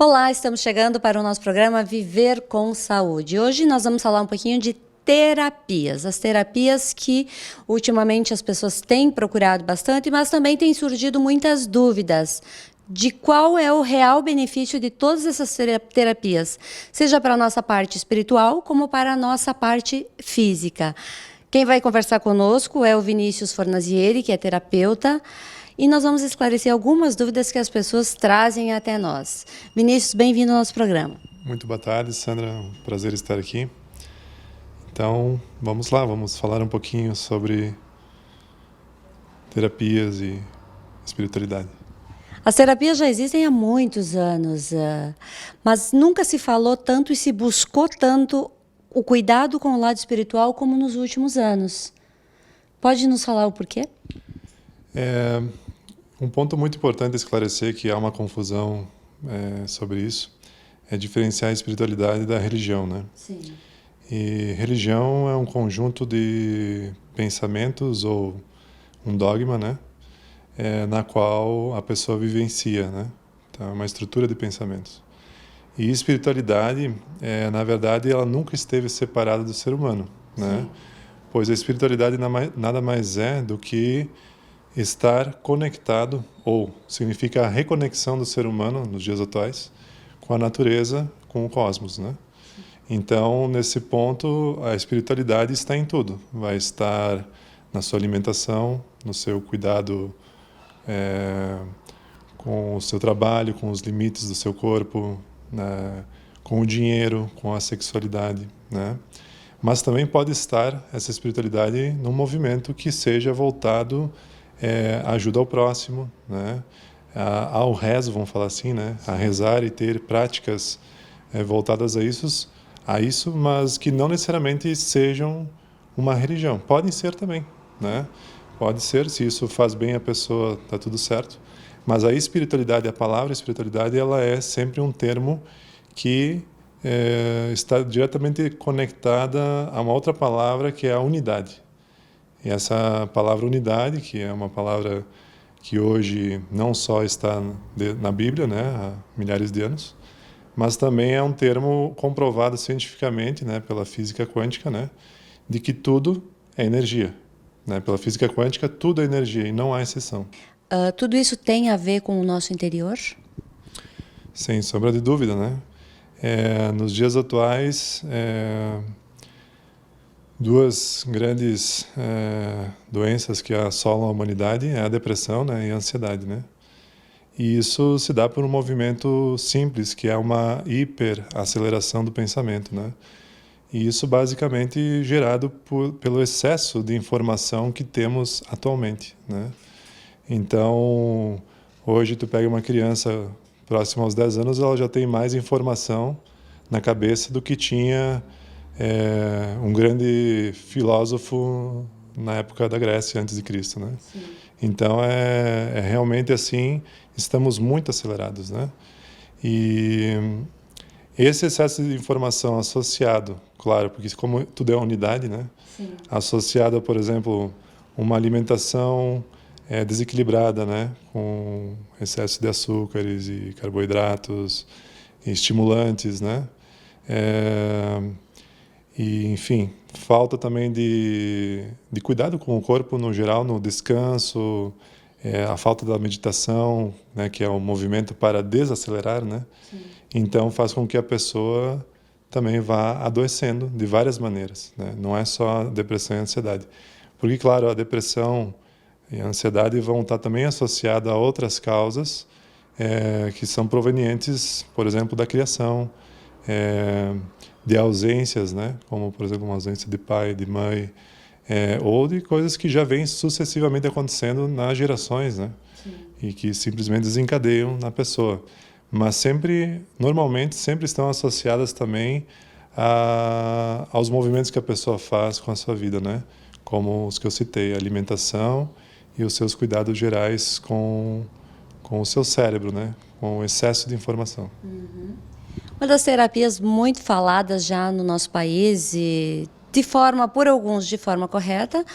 Olá, estamos chegando para o nosso programa Viver com Saúde. Hoje nós vamos falar um pouquinho de terapias. As terapias que ultimamente as pessoas têm procurado bastante, mas também têm surgido muitas dúvidas de qual é o real benefício de todas essas terapias, seja para a nossa parte espiritual como para a nossa parte física. Quem vai conversar conosco é o Vinícius Fornazieri, que é terapeuta, e nós vamos esclarecer algumas dúvidas que as pessoas trazem até nós. Vinícius, bem-vindo ao nosso programa. Muito boa tarde, Sandra. Um prazer estar aqui. Então, vamos lá, vamos falar um pouquinho sobre terapias e espiritualidade. As terapias já existem há muitos anos, mas nunca se falou tanto e se buscou tanto o cuidado com o lado espiritual como nos últimos anos. Pode nos falar o porquê? Um ponto muito importante esclarecer que há uma confusão sobre isso é diferenciar a espiritualidade da religião, né? Sim. E religião é um conjunto de pensamentos ou um dogma, né? Na qual a pessoa vivencia, né? Então, é uma estrutura de pensamentos. E espiritualidade, na verdade, ela nunca esteve separada do ser humano, né? Sim. Pois a espiritualidade nada mais é do que estar conectado, ou significa a reconexão do ser humano, nos dias atuais, com a natureza, com o cosmos, né? Então, nesse ponto, a espiritualidade está em tudo. Vai estar na sua alimentação, no seu cuidado com o seu trabalho, com os limites do seu corpo, né? Com o dinheiro, com a sexualidade, né? Mas também pode estar essa espiritualidade num movimento que seja voltado à ajuda ao próximo, né? Ao rezo, vamos falar assim, né? A rezar e ter práticas voltadas a isso, mas que não necessariamente sejam uma religião. Podem ser também, né? Pode ser, se isso faz bem a pessoa, tá tudo certo. Mas a espiritualidade, a palavra espiritualidade, ela é sempre um termo que está diretamente conectada a uma outra palavra que é a unidade. E essa palavra unidade, que é uma palavra que hoje não só está na Bíblia, né, há milhares de anos, mas também é um termo comprovado cientificamente, né, pela física quântica, né, de que tudo é energia. Né? Pela física quântica, tudo é energia e não há exceção. Tudo isso tem a ver com o nosso interior? Sem sombra de dúvida, né? Nos dias atuais, duas grandes doenças que assolam a humanidade é a depressão, né, e a ansiedade, né? E isso se dá por um movimento simples, que é uma hiperaceleração do pensamento, né? E isso basicamente gerado pelo excesso de informação que temos atualmente, né? Então, hoje tu pega uma criança próxima aos 10 anos, ela já tem mais informação na cabeça do que tinha um grande filósofo na época da Grécia, antes de Cristo, né? Sim. Então, é realmente assim, estamos muito acelerados, né? E esse excesso de informação associado, claro, porque como tudo é unidade, né? Sim. Associado, por exemplo, uma alimentação desequilibrada, né? Com excesso de açúcares e carboidratos, e estimulantes, né? E, enfim, falta também de cuidado com o corpo no geral, no descanso, a falta da meditação, né? Que é um movimento para desacelerar, né? Sim. Então faz com que a pessoa também vá adoecendo de várias maneiras, né? Não é só depressão e ansiedade. Porque, claro, a depressão e a ansiedade vão estar também associadas a outras causas que são provenientes, por exemplo, da criação, de ausências, né? Como, por exemplo, uma ausência de pai, de mãe, ou de coisas que já vêm sucessivamente acontecendo nas gerações, né? Sim. E que simplesmente desencadeiam na pessoa. Mas sempre, normalmente, sempre estão associadas também aos movimentos que a pessoa faz com a sua vida, né? Como os que eu citei, a alimentação e os seus cuidados gerais com o seu cérebro, né? Com o excesso de informação. Uhum. Uma das terapias muito faladas já no nosso país, e por alguns de forma correta,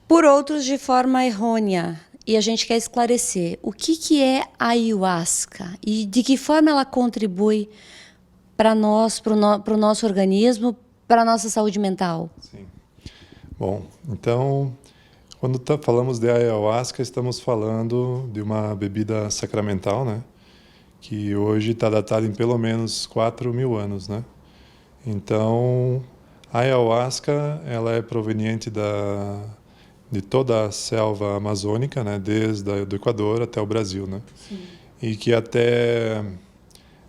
por outros de forma errônea, e a gente quer esclarecer o que é a ayahuasca e de que forma ela contribui para nós, para o nosso organismo, para a nossa saúde mental. Sim. Bom, então, quando falamos de ayahuasca, estamos falando de uma bebida sacramental, né? Que hoje está datada em pelo menos 4.000 anos, né? Então, a ayahuasca, ela é proveniente de toda a selva amazônica, né? Desde do Equador até o Brasil, né? Sim. E que até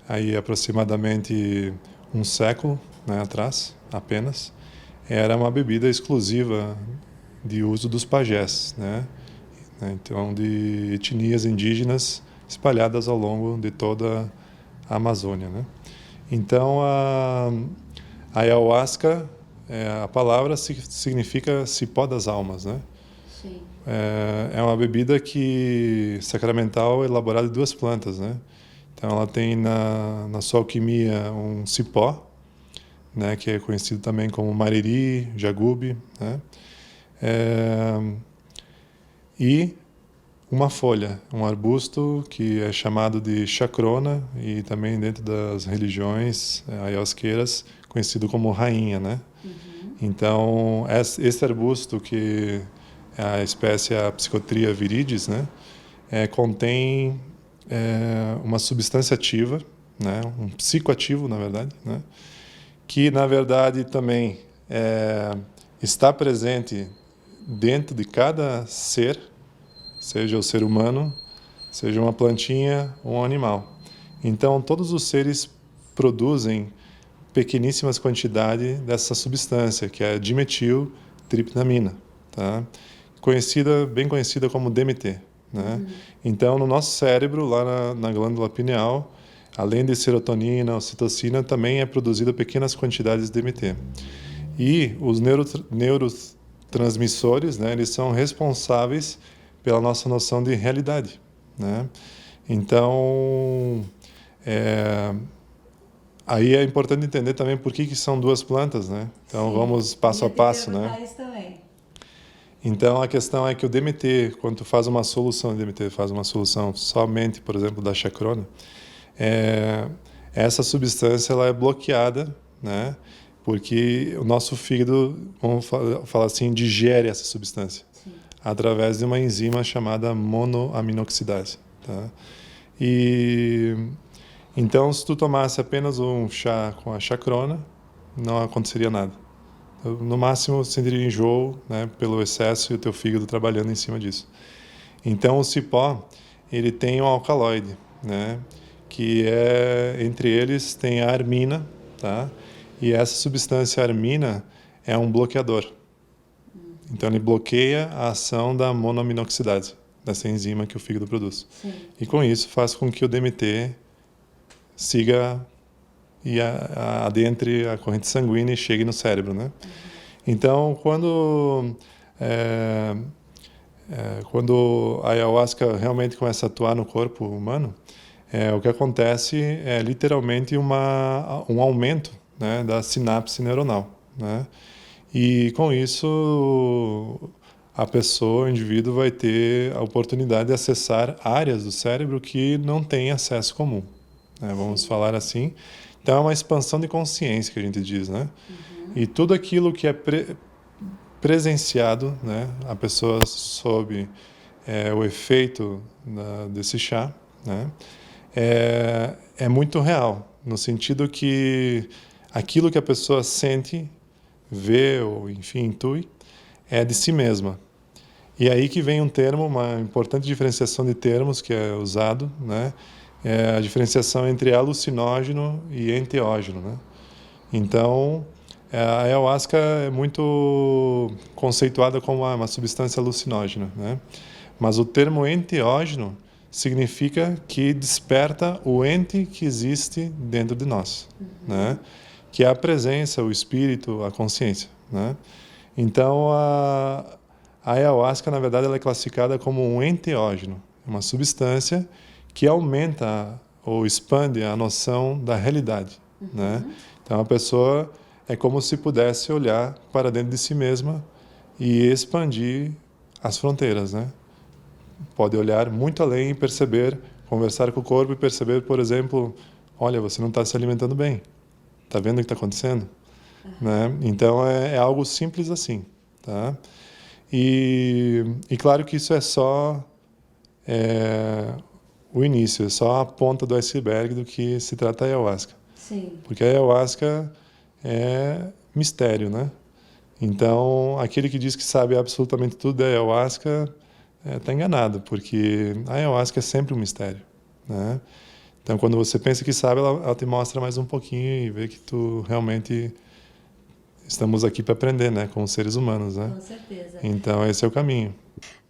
aí aproximadamente um século, né, atrás, apenas, era uma bebida exclusiva de uso dos pajés, né? Então, de etnias indígenas espalhadas ao longo de toda a Amazônia, né? Então, a ayahuasca, a palavra significa cipó das almas, né? Sim. É uma bebida sacramental elaborada de 2 plantas, né? Então, ela tem na sua alquimia um cipó, né, que é conhecido também como mariri, jagube, né? E uma folha, um arbusto que é chamado de chacrona e também dentro das religiões ayahuasqueiras conhecido como rainha, né? Uhum. Então, esse arbusto que é a espécie a Psychotria viridis, né, contém uma substância ativa, né, um psicoativo, na verdade, né, que, na verdade, também está presente dentro de cada ser, seja o ser humano, seja uma plantinha ou um animal. Então, todos os seres produzem pequeníssimas quantidades dessa substância, que é a dimetiltriptamina, tá? Bem conhecida como DMT, né? Uhum. Então, no nosso cérebro, lá na glândula pineal, além de serotonina, ocitocina, também é produzida pequenas quantidades de DMT. E os neurotransmissores, né, eles são responsáveis pela nossa noção de realidade, né? Então, aí é importante entender também por que são 2 plantas, né? Então, sim, vamos passo a passo, né? Isso também. Então, a questão é que o DMT, quando tu faz uma solução de DMT, faz uma solução somente, por exemplo, da chacrona, essa substância ela é bloqueada, né? Porque o nosso fígado, vamos falar assim, digere essa substância. Sim. Através de uma enzima chamada monoaminoxidase, tá? E então, se tu tomasse apenas um chá com a chacrona, não aconteceria nada. No máximo, sentiria enjoo, né, pelo excesso e o teu fígado trabalhando em cima disso. Então, o cipó, ele tem um alcaloide, né, que entre eles tem a armina, tá? E essa substância armina é um bloqueador. Então, ele bloqueia a ação da monoaminoxidase, dessa enzima que o fígado produz. Sim. E com isso faz com que o DMT siga e adentre a corrente sanguínea e chegue no cérebro, né? Uhum. Então, quando a ayahuasca realmente começa a atuar no corpo humano, o que acontece é literalmente um aumento, né, da sinapse neuronal, né? E com isso a pessoa, o indivíduo, vai ter a oportunidade de acessar áreas do cérebro que não tem acesso comum, né? Vamos falar assim. Então é uma expansão de consciência que a gente diz, né? Uhum. E tudo aquilo que é presenciado, né, a pessoa sob o efeito desse chá, né, é muito real, no sentido que aquilo que a pessoa sente, vê ou, enfim, intui, é de si mesma. E aí que vem um termo, uma importante diferenciação de termos que é usado, né, é a diferenciação entre alucinógeno e enteógeno, né? Então, a ayahuasca é muito conceituada como uma substância alucinógena, né? Mas o termo enteógeno significa que desperta o ente que existe dentro de nós, né? Que é a presença, o espírito, a consciência, né? Então, a ayahuasca, na verdade, ela é classificada como um enteógeno, uma substância que aumenta ou expande a noção da realidade, né? Então, a pessoa é como se pudesse olhar para dentro de si mesma e expandir as fronteiras, né? pode olhar muito além e perceber, conversar com o corpo e perceber, por exemplo, olha, você não está se alimentando bem. Está vendo o que está acontecendo? Né? Então, é algo simples assim. Tá? E claro que isso é só o início, é só a ponta do iceberg do que se trata a Ayahuasca. Sim. Porque a Ayahuasca é mistério, né? Então, aquele que diz que sabe absolutamente tudo da Ayahuasca está enganado, porque a Ayahuasca é sempre um mistério, né? Então, quando você pensa que sabe, ela te mostra mais um pouquinho e vê que tu realmente estamos aqui para aprender, né? Como seres humanos, né? Com certeza. Então, esse é o caminho.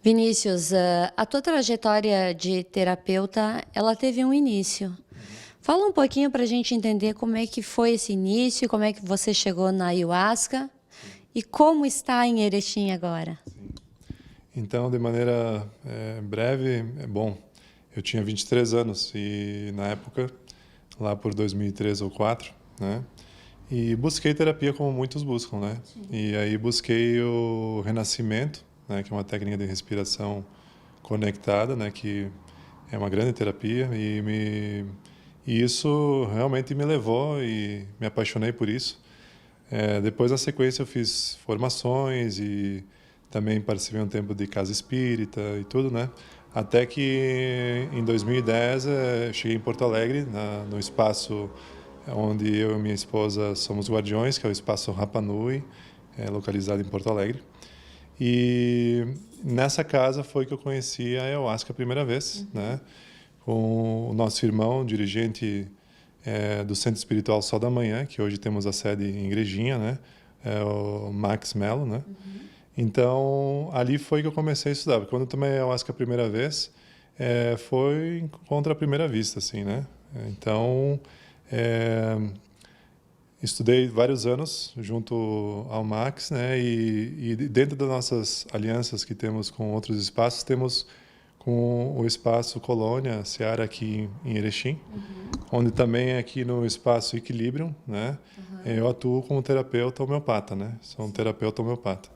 Vinícius, a tua trajetória de terapeuta, ela teve um início. Fala um pouquinho para a gente entender como é que foi esse início, como é que você chegou na Ayahuasca e como está em Erechim agora. Então, de maneira breve, bom, eu tinha 23 anos e, na época, lá por 2003 ou 2004, né? E busquei terapia como muitos buscam, né? Sim. E aí busquei o renascimento, né? Que é uma técnica de respiração conectada, né? Que é uma grande terapia e isso realmente me levou e me apaixonei por isso. Depois, na sequência, eu fiz formações e também participei um tempo de casa espírita e tudo, né? Até que em 2010 cheguei em Porto Alegre, no espaço onde eu e minha esposa somos guardiões, que é o espaço Rapa Nui, localizado em Porto Alegre. E nessa casa foi que eu conheci a Ayahuasca a primeira vez, né? Com o nosso irmão, dirigente do Centro Espiritual Sol da Manhã, que hoje temos a sede em Igrejinha, né? O Max Mello, né? Então, ali foi que eu comecei a estudar. Porque quando eu tomei a Ayahuasca a primeira vez, foi contra a primeira vista, assim, né? Então, estudei vários anos junto ao Max, né? E dentro das nossas alianças que temos com outros espaços, temos com o espaço Colônia, Seara aqui em Erechim, onde também aqui no espaço Equilibrium, né? Eu atuo como terapeuta homeopata, né? Sou um terapeuta homeopata.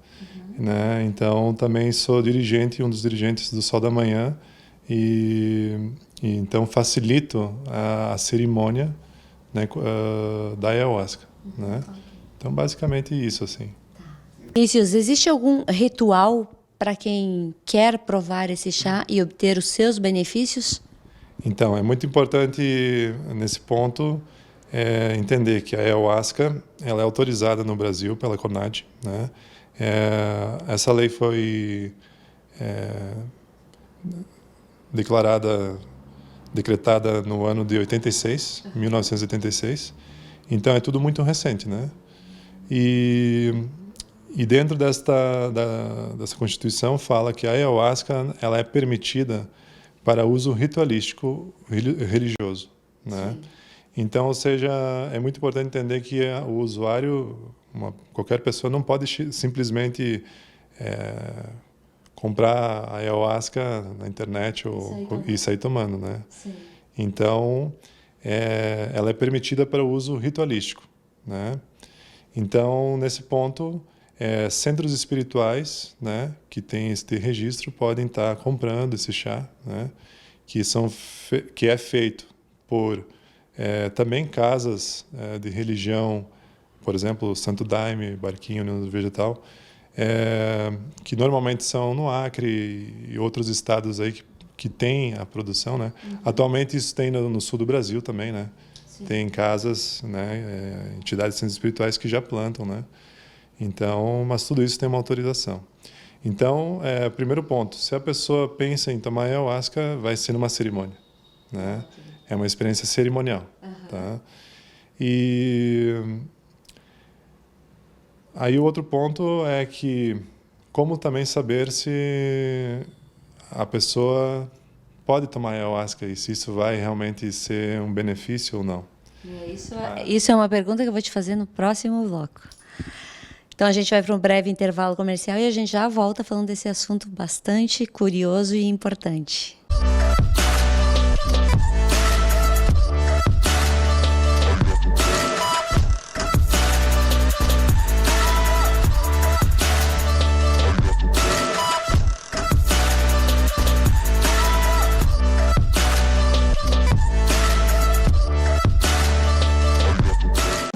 Né? Então, também sou dirigente, um dos dirigentes do Sol da Manhã, e então facilito a cerimônia, né, da Ayahuasca. Né? Então, basicamente isso, assim. Vinícius, existe algum ritual para quem quer provar esse chá e obter os seus benefícios? Então, é muito importante, nesse ponto, entender que a Ayahuasca ela é autorizada no Brasil pela CONAD, né? Essa lei foi decretada no ano de 1986. Então é tudo muito recente, né? E dentro dessa Constituição fala que a Ayahuasca ela é permitida para uso ritualístico religioso, né? Sim. Então, ou seja, é muito importante entender que o usuário, qualquer pessoa, não pode simplesmente comprar a Ayahuasca na internet e sair tomando, né? Sim. Então, ela é permitida para o uso ritualístico, né? Então, nesse ponto, centros espirituais, né, que têm este registro podem estar comprando esse chá, né, que é feito por também casas de religião, por exemplo, Santo Daime, Barquinho, União Vegetal, que normalmente são no Acre e outros estados aí que têm a produção, né? Atualmente isso tem no sul do Brasil também, né? Sim. Tem casas, né, entidades centros espirituais que já plantam, né? Então, mas tudo isso tem uma autorização. Então, primeiro ponto, se a pessoa pensa em tomar Ayahuasca, vai ser numa cerimônia, né? É uma experiência cerimonial, tá? E aí o outro ponto é que como também saber se a pessoa pode tomar Ayahuasca e se isso vai realmente ser um benefício ou não. Isso é uma pergunta que eu vou te fazer no próximo bloco. Então a gente vai para um breve intervalo comercial e a gente já volta falando desse assunto bastante curioso e importante.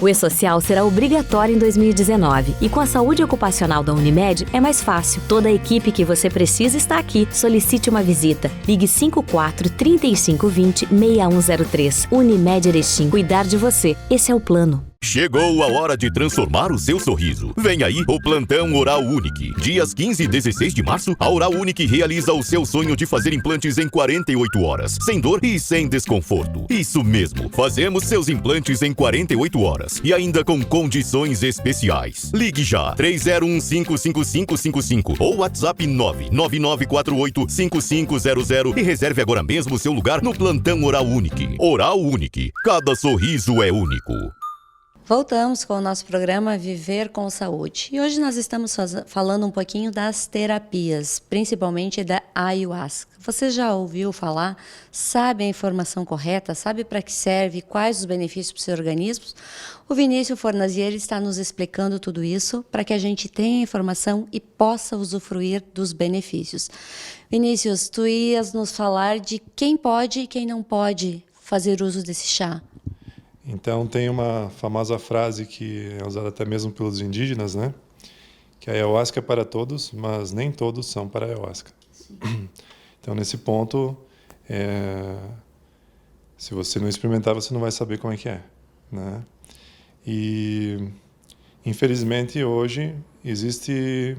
O E-Social será obrigatório em 2019 e com a saúde ocupacional da Unimed é mais fácil. Toda a equipe que você precisa está aqui. Solicite uma visita. Ligue 54 3520 6103. Unimed Erechim. Cuidar de você. Esse é o plano. Chegou a hora de transformar o seu sorriso. Vem aí o Plantão Oral Unique. Dias 15 e 16 de março, a Oral Unique realiza o seu sonho de fazer implantes em 48 horas, sem dor e sem desconforto. Isso mesmo, fazemos seus implantes em 48 horas e ainda com condições especiais. Ligue já, 30155555 ou WhatsApp 999485500 e reserve agora mesmo seu lugar no Plantão Oral Unique. Oral Unique, cada sorriso é único. Voltamos com o nosso programa Viver com Saúde. E hoje nós estamos falando um pouquinho das terapias, principalmente da ayahuasca. Você já ouviu falar? Sabe a informação correta? Sabe para que serve? Quais os benefícios para o seu organismo? O Vinícius Fornazieri está nos explicando tudo isso para que a gente tenha informação e possa usufruir dos benefícios. Vinícius, tu ias nos falar de quem pode e quem não pode fazer uso desse chá. Então tem uma famosa frase que é usada até mesmo pelos indígenas, né? Que a ayahuasca é para todos, mas nem todos são para a ayahuasca. Sim. Então nesse ponto, se você não experimentar, você não vai saber como é que é, né? E infelizmente hoje existe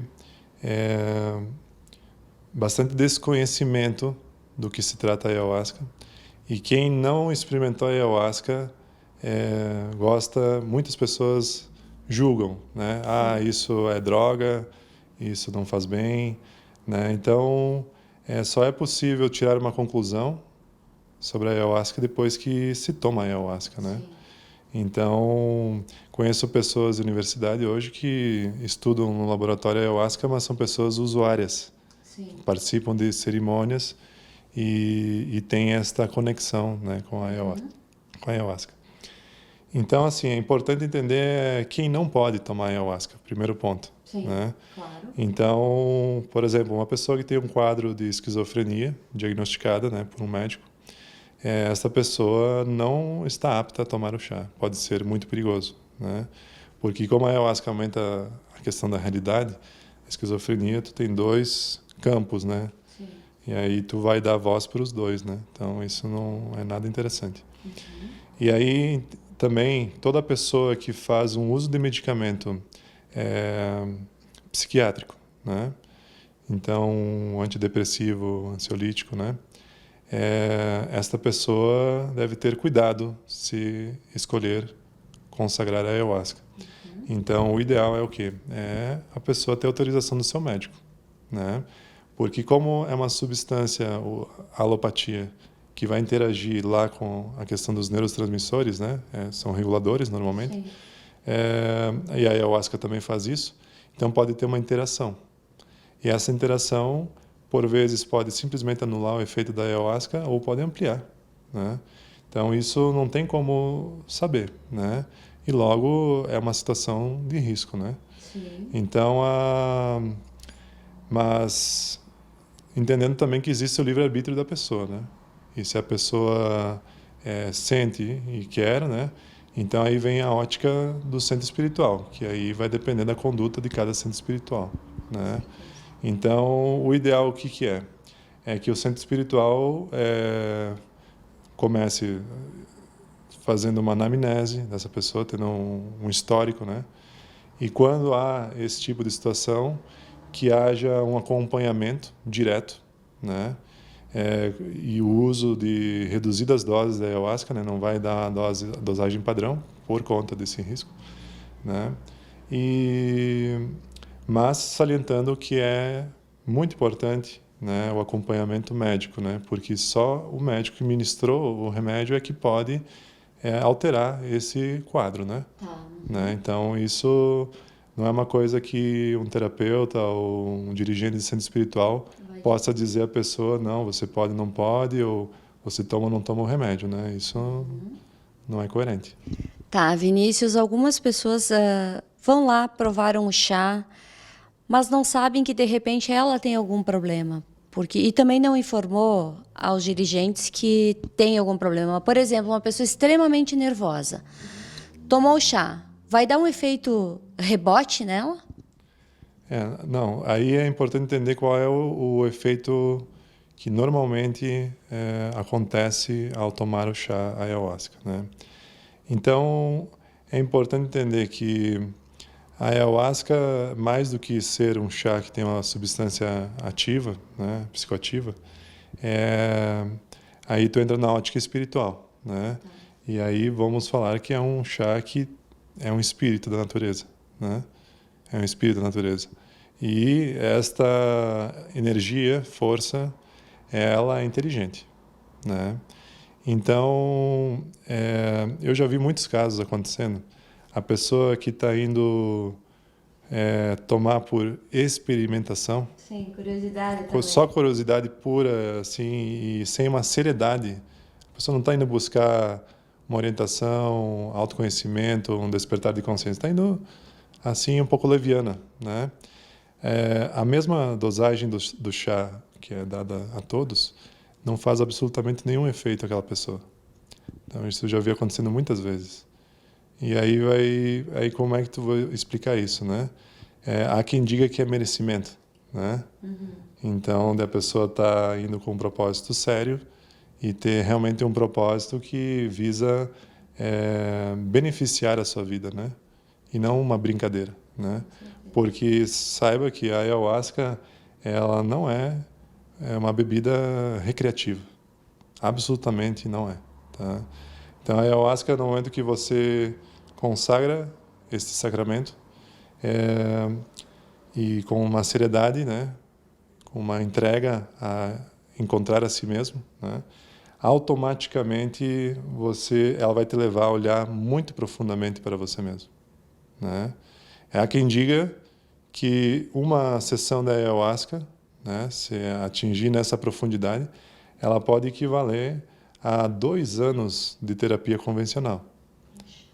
bastante desconhecimento do que se trata a ayahuasca, e quem não experimentou a ayahuasca muitas pessoas julgam, né? Ah, isso é droga, isso não faz bem, né? Então, só é possível tirar uma conclusão sobre a ayahuasca depois que se toma a ayahuasca, né? Sim. Então, conheço pessoas da universidade hoje que estudam no laboratório ayahuasca, mas são pessoas usuárias. Sim. Participam de cerimônias e têm esta conexão, né, com a ayahuasca. Então, assim, é importante entender quem não pode tomar ayahuasca, primeiro ponto. Sim, né? Claro. Então, por exemplo, uma pessoa que tem um quadro de esquizofrenia diagnosticada, né, por um médico, essa pessoa não está apta a tomar o chá. Pode ser muito perigoso, né? Porque como a ayahuasca aumenta a questão da realidade, a esquizofrenia, tu tem dois campos, né? Sim. E aí tu vai dar voz para os dois, né? Então, isso não é nada interessante. Uhum. E aí também, toda pessoa que faz um uso de medicamento psiquiátrico, né? Então, um antidepressivo, ansiolítico, né? Esta pessoa deve ter cuidado se escolher consagrar a ayahuasca. Uhum. Então, o ideal é o quê? É a pessoa ter autorização do seu médico, né? Porque como é uma substância, a alopatia, que vai interagir lá com a questão dos neurotransmissores, né? São reguladores normalmente. Sim. E a ayahuasca também faz isso. Então pode ter uma interação. E essa interação, por vezes, pode simplesmente anular o efeito da ayahuasca ou pode ampliar, né? Então isso não tem como saber, né? E logo é uma situação de risco, né? Sim. Então, mas entendendo também que existe o livre-arbítrio da pessoa, né? E se a pessoa sente e quer, né? Então aí vem a ótica do centro espiritual, que aí vai depender da conduta de cada centro espiritual, né? Então o ideal o que é? É que o centro espiritual comece fazendo uma anamnese dessa pessoa, tendo um histórico, né? E quando há esse tipo de situação, que haja um acompanhamento direto, né? E o uso de reduzidas doses da ayahuasca, né? Não vai dar a dosagem padrão por conta desse risco, né? Mas salientando que é muito importante, né, o acompanhamento médico, né? Porque só o médico que ministrou o remédio é que pode alterar esse quadro, né? Né? Então isso não é uma coisa que um terapeuta ou um dirigente de centro espiritual possa dizer à pessoa, não, você pode, não pode, ou você toma ou não toma o remédio, né? Isso não é coerente. Tá, Vinícius, algumas pessoas vão lá, provaram o chá, mas não sabem que, de repente, ela tem algum problema. E também não informou aos dirigentes que tem algum problema. Por exemplo, uma pessoa extremamente nervosa. tomou o chá, vai dar um efeito rebote nela? Não, aí é importante entender qual é o efeito que normalmente acontece ao tomar o chá ayahuasca, né? Então, é importante entender que a ayahuasca, mais do que ser um chá que tem uma substância ativa, né, psicoativa, aí tu entra na ótica espiritual, né? E aí vamos falar que é um chá que é um espírito da natureza, né? É um espírito da natureza. E esta energia, força, ela é inteligente, né? Então, eu já vi muitos casos acontecendo. A pessoa que está indo tomar por experimentação, Sim, curiosidade também. só curiosidade pura, assim, e sem uma seriedade. A pessoa não está indo buscar uma orientação, autoconhecimento, um despertar de consciência. Está indo, assim, um pouco leviana, né? A mesma dosagem do chá que é dada a todos não faz absolutamente nenhum efeito àquela pessoa. Então, isso eu já vi acontecendo muitas vezes. E aí como é que tu vai explicar isso, né? Há quem diga que é merecimento, né? Então, a pessoa está indo com um propósito sério e ter realmente um propósito que visa beneficiar a sua vida, né? E não uma brincadeira, né? Porque saiba que a ayahuasca, ela não é uma bebida recreativa. Absolutamente não é, tá? Então, a ayahuasca, no momento que você consagra este sacramento, e com uma seriedade, né, com uma entrega a encontrar a si mesmo, né, automaticamente ela vai te levar a olhar muito profundamente para você mesmo, né? Há quem diga que uma sessão da ayahuasca, né, se atingir nessa profundidade, ela pode equivaler a 2 anos de terapia convencional,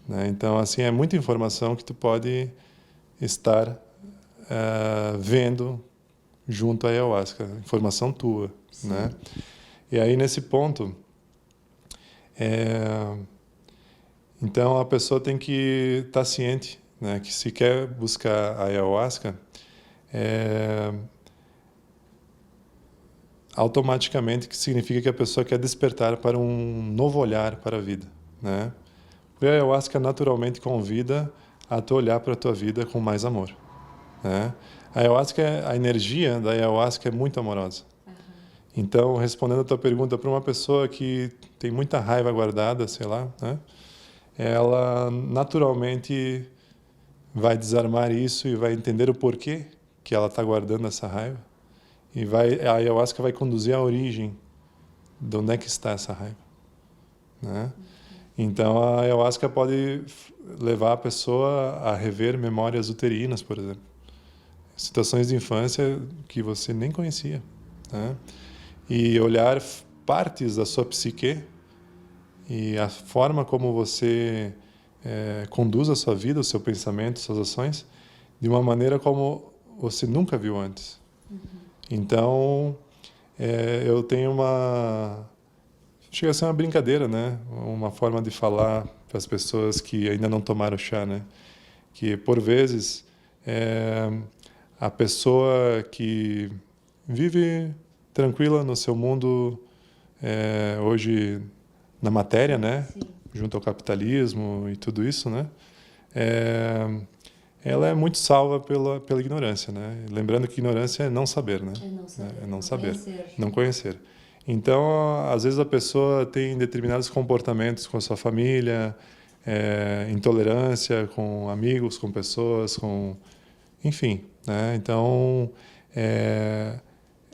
né? Então, assim, é muita informação que tu pode estar vendo junto à ayahuasca, informação tua, né? E aí, nesse ponto, então a pessoa tem que estar ciente, né, que se quer buscar a ayahuasca, automaticamente que significa que a pessoa quer despertar para um novo olhar para a vida, né? Porque a ayahuasca naturalmente convida a tu olhar para a tua vida com mais amor, né? A energia da ayahuasca é muito amorosa. Então, respondendo a tua pergunta, para uma pessoa que tem muita raiva guardada, sei lá, né? Ela naturalmente vai desarmar isso e vai entender o porquê que ela está guardando essa raiva. E a ayahuasca vai conduzir à origem de onde é que está essa raiva, né? Então, a ayahuasca pode levar a pessoa a rever memórias uterinas, por exemplo. Situações de infância que você nem conhecia, né? E olhar partes da sua psique e a forma como você conduz a sua vida, o seu pensamento, suas ações, de uma maneira como você nunca viu antes. Então, eu tenho chega a ser uma brincadeira, né? Uma forma de falar para as pessoas que ainda não tomaram chá, né? Que, por vezes, a pessoa que vive tranquila no seu mundo, hoje na matéria, né? Sim. Junto ao capitalismo e tudo isso, né? Ela é muito salva pela ignorância, né? Lembrando que ignorância é não saber, né? É não saber, não conhecer. Então, às vezes a pessoa tem determinados comportamentos com a sua família, intolerância com amigos, com pessoas, enfim, né? Então, é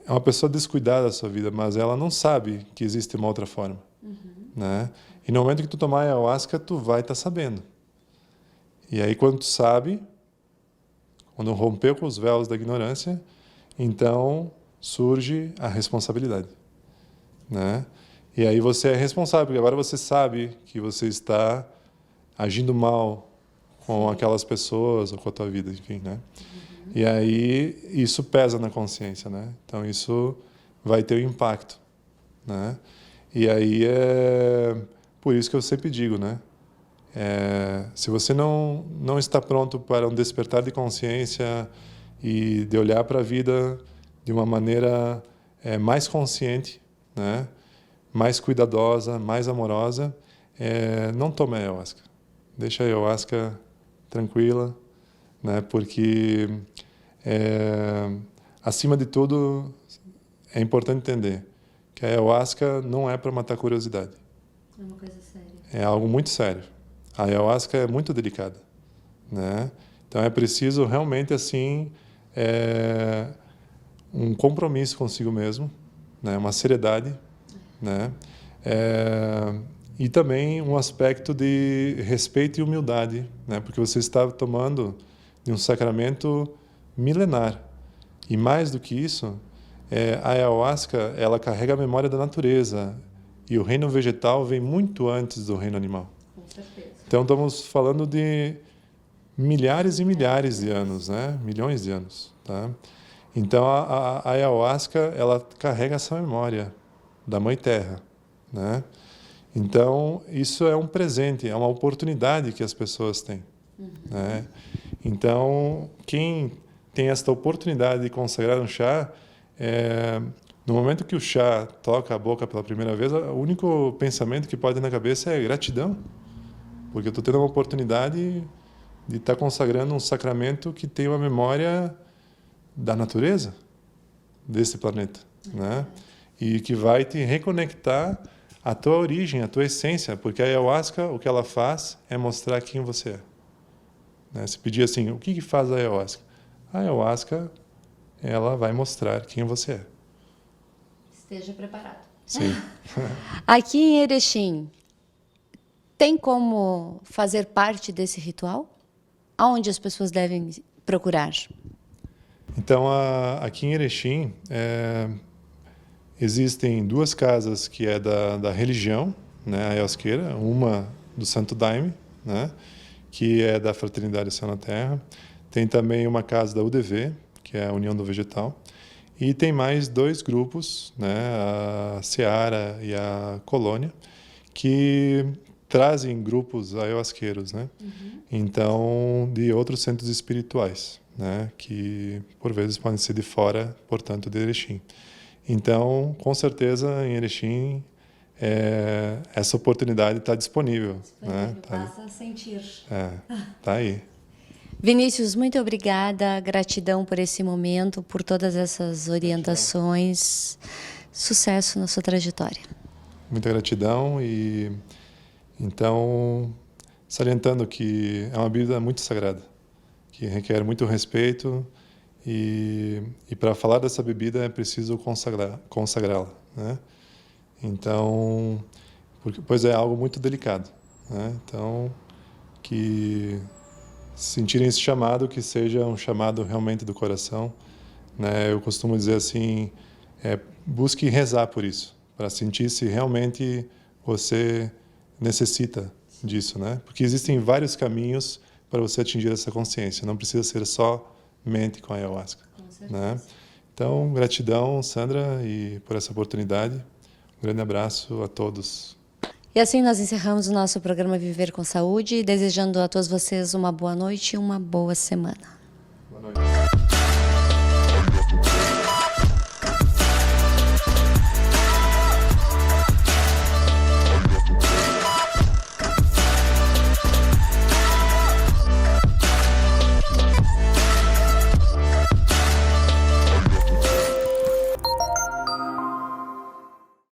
uma pessoa descuidada da sua vida, mas ela não sabe que existe uma outra forma, né? E no momento que tu tomar ayahuasca, tu vai estar sabendo. E aí, quando tu sabe, quando rompeu com os véus da ignorância, então surge a responsabilidade, né? E aí você é responsável, porque agora você sabe que você está agindo mal com aquelas pessoas ou com a tua vida, enfim, né? E aí isso pesa na consciência, né? Então isso vai ter um impacto, né? E aí por isso que eu sempre digo, né? Se você não está pronto para um despertar de consciência e de olhar para a vida de uma maneira mais consciente, né? Mais cuidadosa, mais amorosa, não tome a ayahuasca. Deixa a ayahuasca tranquila, né? Porque, acima de tudo, é importante entender que a ayahuasca não é para matar curiosidade. É uma coisa séria. É algo muito sério. A ayahuasca é muito delicada, né? Então é preciso realmente assim um compromisso consigo mesmo, né? Uma seriedade, né? E também um aspecto de respeito e humildade, né? Porque você está tomando de um sacramento milenar. E mais do que isso, a ayahuasca, ela carrega a memória da natureza. E o reino vegetal vem muito antes do reino animal. Com certeza. Então estamos falando de milhares e milhares de anos, né? Milhões de anos, tá? Então a ayahuasca, ela carrega essa memória da Mãe Terra, né? Então isso é um presente, é uma oportunidade que as pessoas têm, né? Então quem tem esta oportunidade de consagrar um chá, no momento que o chá toca a boca pela primeira vez, o único pensamento que pode ir na cabeça é gratidão, porque eu estou tendo uma oportunidade de estar consagrando um sacramento que tem uma memória da natureza desse planeta, né? E que vai te reconectar à tua origem, à tua essência, porque a ayahuasca, o que ela faz é mostrar quem você é, né? Se pedir assim, o que faz a ayahuasca? A ayahuasca, ela vai mostrar quem você é. Esteja preparado. Sim. Aqui em Erechim, tem como fazer parte desse ritual? Aonde as pessoas devem procurar? Então, aqui em Erechim, existem duas casas que é da religião, né, a ayahuasqueira, uma do Santo Daime, né, que é da Fraternidade Céu na Terra. Tem também uma casa da UDV, que é a União do Vegetal. E tem mais dois grupos, né, a Seara e a Colônia, que trazem grupos ayahuasqueiros, né? Então, de outros centros espirituais, né, que por vezes podem ser de fora, portanto, de Erechim. Então, com certeza, em Erechim, essa oportunidade está disponível, né? Basta sentir. Tá aí. Vinícius, muito obrigada, gratidão por esse momento, por todas essas orientações. Sucesso na sua trajetória. Muita gratidão e, então, salientando que é uma bebida muito sagrada, que requer muito respeito e para falar dessa bebida é preciso consagrá-la, né? Então, pois é algo muito delicado, né? Então, que sentirem esse chamado, que seja um chamado realmente do coração, né? Eu costumo dizer assim, busque rezar por isso, para sentir se realmente você necessita disso, né? Porque existem vários caminhos para você atingir essa consciência, não precisa ser só mente com a ayahuasca, né? Então, gratidão, Sandra, e por essa oportunidade. Um grande abraço a todos. E assim nós encerramos o nosso programa Viver com Saúde, desejando a todos vocês uma boa noite e uma boa semana. Boa noite.